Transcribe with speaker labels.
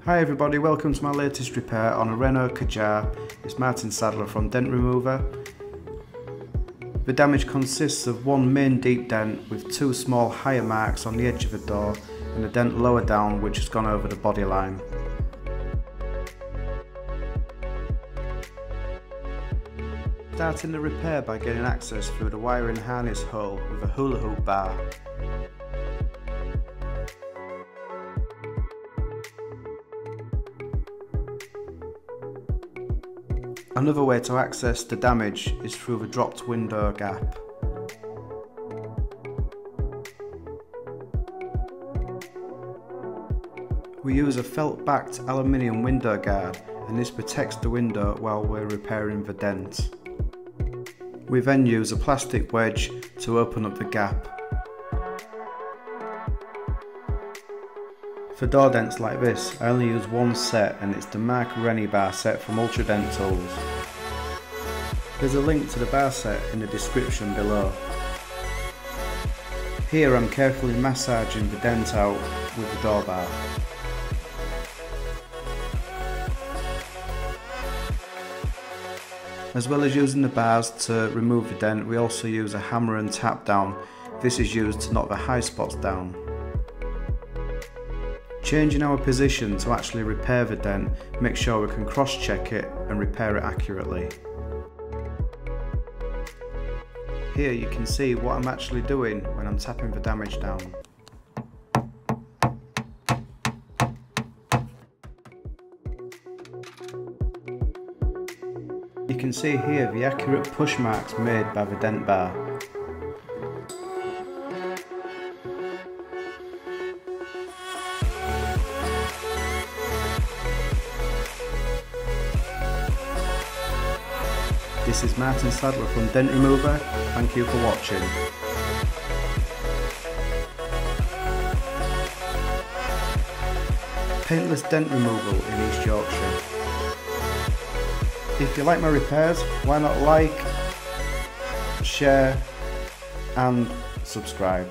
Speaker 1: Hi everybody, welcome to my latest repair on a Renault Kadjar. It's Martin Sadler from Dent Remover. The damage consists of one main deep dent with two small higher marks on the edge of the door and a dent lower down which has gone over the body line. Starting the repair by getting access through the wiring harness hole with a hula hoop bar. Another way to access the damage is through the dropped window gap. We use a felt-backed aluminium window guard, and this protects the window while we're repairing the dent. We then use a plastic wedge to open up the gap. For door dents like this, I only use one set, and it's the Mark Rennie bar set from Ultra Dent Tools. There's a link to the bar set in the description below. Here I'm carefully massaging the dent out with the door bar. As well as using the bars to remove the dent, we also use a hammer and tap down. This is used to knock the high spots down. Changing our position to actually repair the dent, make sure we can cross-check it and repair it accurately. Here you can see what I'm actually doing when I'm tapping the damage down. You can see here the accurate push marks made by the dent bar. This is Martin Sadler from Dent Remover. Thank you for watching. Paintless Dent Removal in East Yorkshire. If you like my repairs, why not like, share and subscribe.